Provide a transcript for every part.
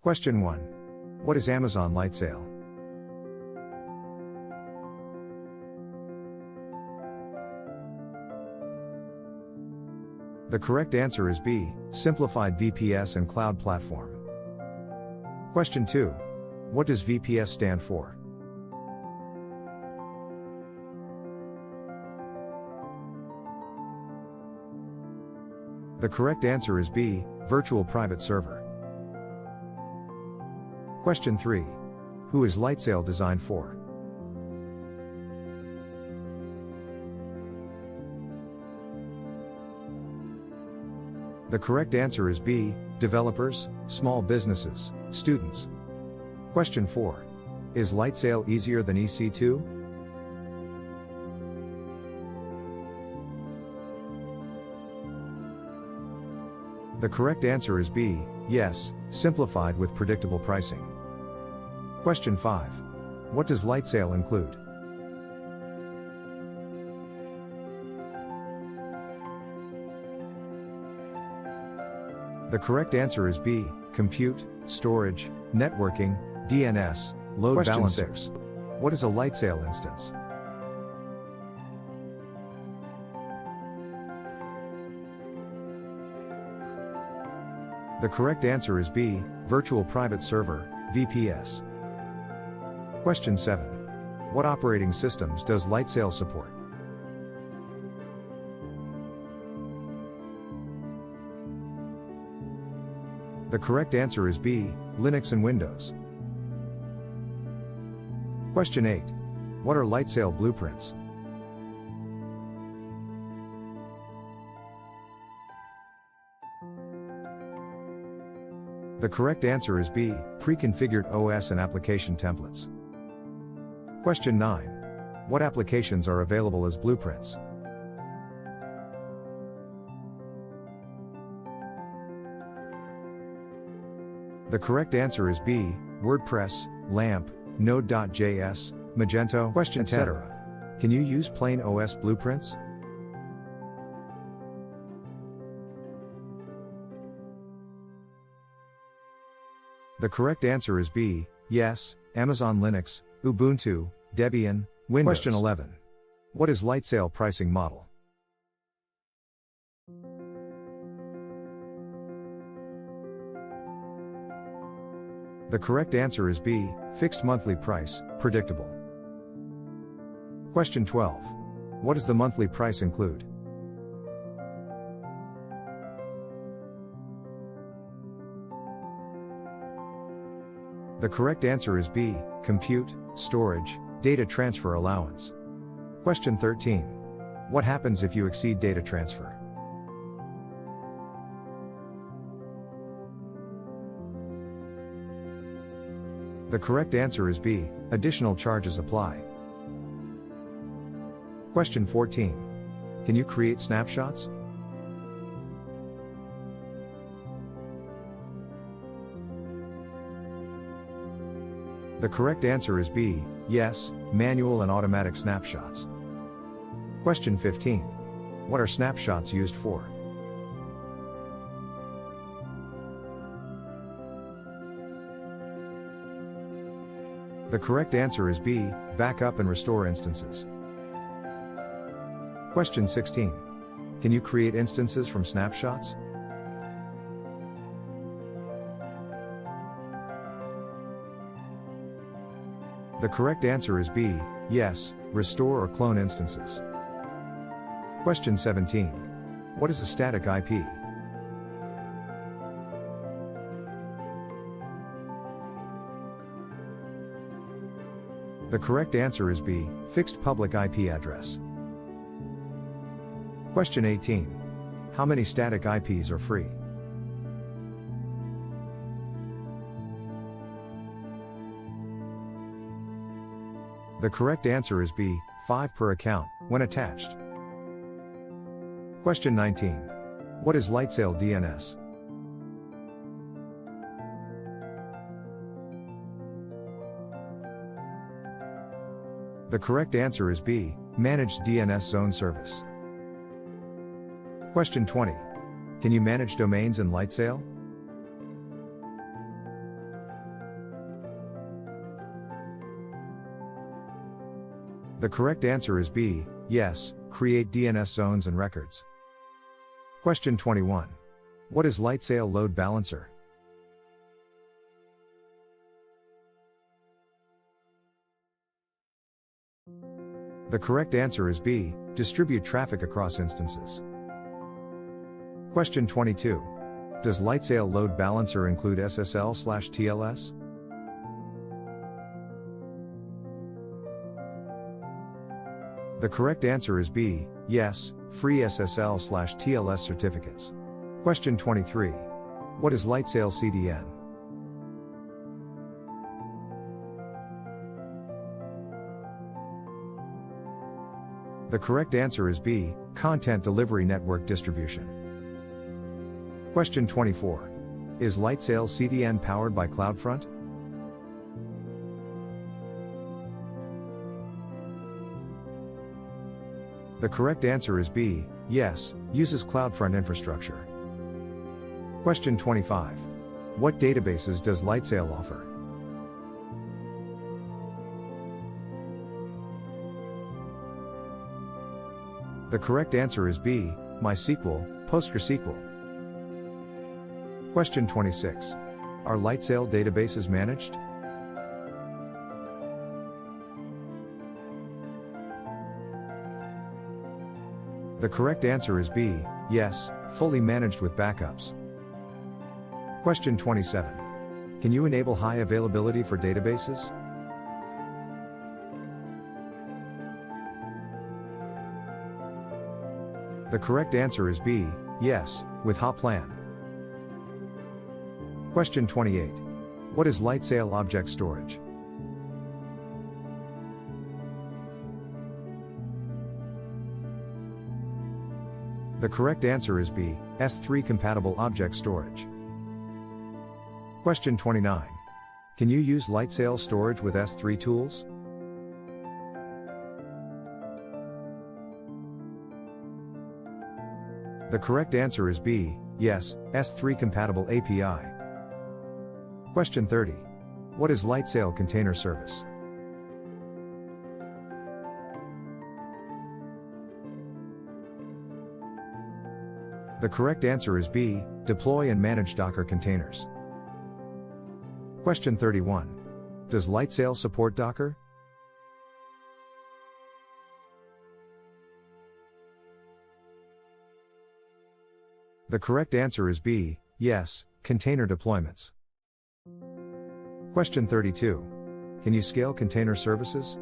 Question 1. What is Amazon Lightsail? The correct answer is B. Simplified VPS and Cloud Platform. Question 2. What does VPS stand for? The correct answer is B. Virtual Private Server. Question 3. Who is Lightsail designed for? The correct answer is B. Developers, small businesses, students. Question 4. Is Lightsail easier than EC2? The correct answer is B. Yes, simplified with predictable pricing. Question 5. What does Lightsail include? The correct answer is B. Compute, storage, networking, DNS, load Question balancing. 6. What is a Lightsail instance? The correct answer is B. Virtual Private Server, VPS. Question 7. What operating systems does Lightsail support? The correct answer is B. Linux and Windows. Question 8. What are Lightsail blueprints? The correct answer is B. Pre-configured OS and application templates. Question 9. What applications are available as blueprints? The correct answer is B. WordPress, LAMP, Node.js, Magento, etc. Can you use plain OS blueprints? The correct answer is B. Yes, Amazon Linux, Ubuntu, Debian, Windows. Question 11. What is Lightsail pricing model? The correct answer is B. Fixed monthly price, predictable. Question 12. What does the monthly price include? The correct answer is B. Compute, storage, data transfer allowance. Question 13. What happens if you exceed data transfer? The correct answer is B. Additional charges apply. Question 14. Can you create snapshots? The correct answer is B. Yes, manual and automatic snapshots. Question 15. What are snapshots used for? The correct answer is B. Backup and restore instances. Question 16. Can you create instances from snapshots? The correct answer is B. Yes, restore or clone instances. Question 17. What is a static IP? The correct answer is B. Fixed public IP address. Question 18. How many static IPs are free? The correct answer is B. 5 per account, when attached. Question 19. What is Lightsail DNS? The correct answer is B. Managed DNS Zone Service. Question 20. Can you manage domains in Lightsail? The correct answer is B, yes, create DNS zones and records. Question 21. What is Lightsail Load Balancer? The correct answer is B, distribute traffic across instances. Question 22. Does Lightsail Load Balancer include SSL/TLS? The correct answer is B, yes, free SSL/TLS certificates. Question 23. What is Lightsail CDN? The correct answer is B, Content Delivery Network Distribution. Question 24. Is Lightsail CDN powered by CloudFront? The correct answer is B, yes, uses CloudFront infrastructure. Question 25. What databases does Lightsail offer? The correct answer is B, MySQL, PostgreSQL. Question 26. Are Lightsail databases managed? The correct answer is B, yes, fully managed with backups. Question 27. Can you enable high availability for databases? The correct answer is B, yes, with Hotplan. Question 28. What is Lightsail Object Storage? The correct answer is B, S3 compatible object storage. Question 29. Can you use Lightsail storage with S3 tools? The correct answer is B, yes, S3 compatible API. Question 30. What is Lightsail Container Service? The correct answer is B, deploy and manage Docker containers. Question 31. Does Lightsail support Docker? The correct answer is B, yes, container deployments. Question 32. Can you scale container services?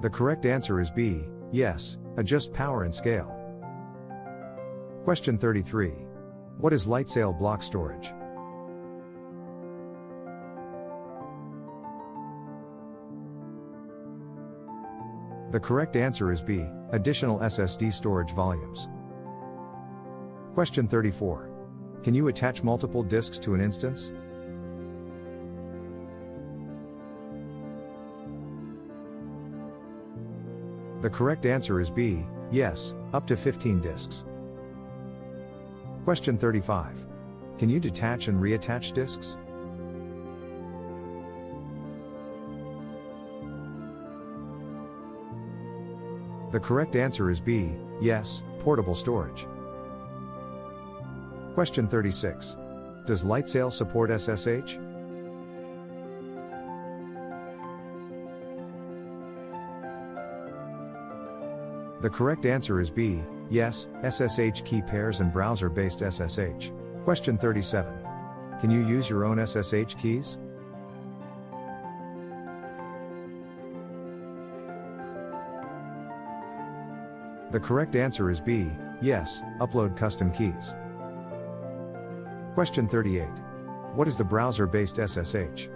The correct answer is B, yes, adjust power and scale. Question 33. What is Lightsail block storage? The correct answer is B, additional SSD storage volumes. Question 34. Can you attach multiple disks to an instance? The correct answer is B, yes, up to 15 disks. Question 35. Can you detach and reattach disks? The correct answer is B, yes, portable storage. Question 36. Does Lightsail support SSH? The correct answer is B, yes, SSH key pairs and browser-based SSH. Question 37. Can you use your own SSH keys? The correct answer is B, yes, upload custom keys. Question 38. What is the browser-based SSH?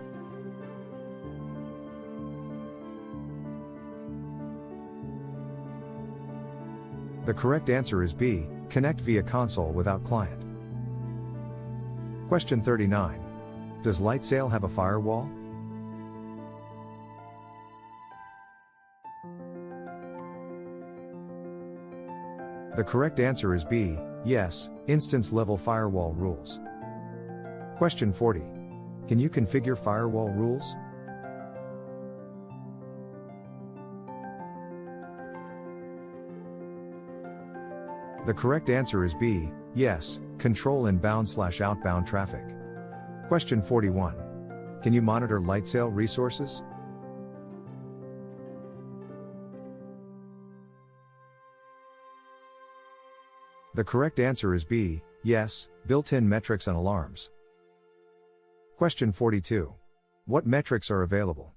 The correct answer is B, connect via console without client. Question 39. Does Lightsail have a firewall? The correct answer is B, yes, instance level firewall rules. Question 40. Can you configure firewall rules? The correct answer is B, yes, control inbound/outbound traffic. Question 41. Can you monitor Lightsail resources? The correct answer is B, yes, built-in metrics and alarms. Question 42. What metrics are available?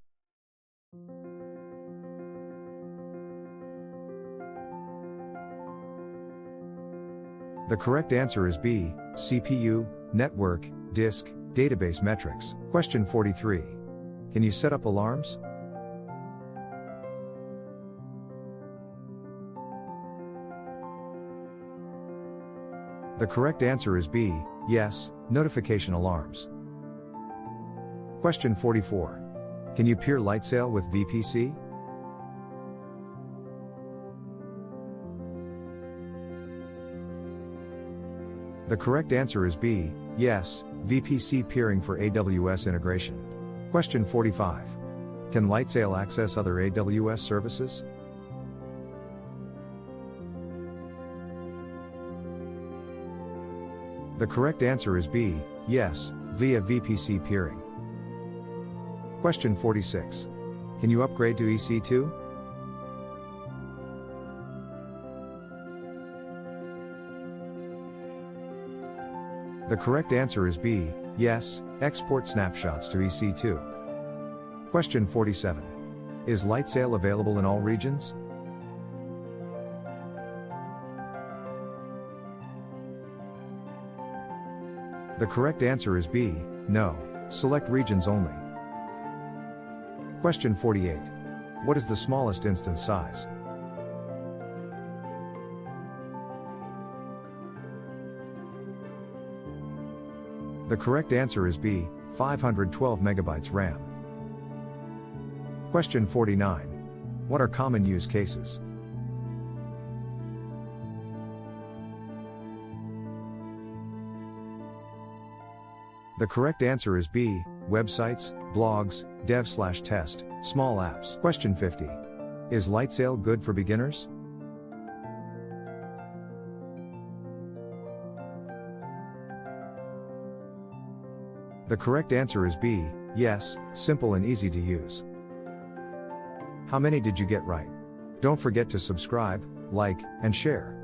The correct answer is B, CPU, network, disk, database metrics. Question 43. Can you set up alarms? The correct answer is B, yes, notification alarms. Question 44. Can you peer Lightsail with VPC? The correct answer is B, yes, VPC peering for AWS integration. Question 45. Can Lightsail access other AWS services? The correct answer is B, yes, via VPC peering. Question 46. Can you upgrade to EC2? The correct answer is B, yes, export snapshots to EC2. Question 47. Is Lightsail available in all regions? The correct answer is B, no, select regions only. Question 48. What is the smallest instance size? The correct answer is B, 512 megabytes RAM. Question 49. What are common use cases? The correct answer is B, websites, blogs, dev/test, small apps. Question 50. Is Lightsail good for beginners? The correct answer is B, yes, simple and easy to use. How many did you get right? Don't forget to subscribe, like, and share.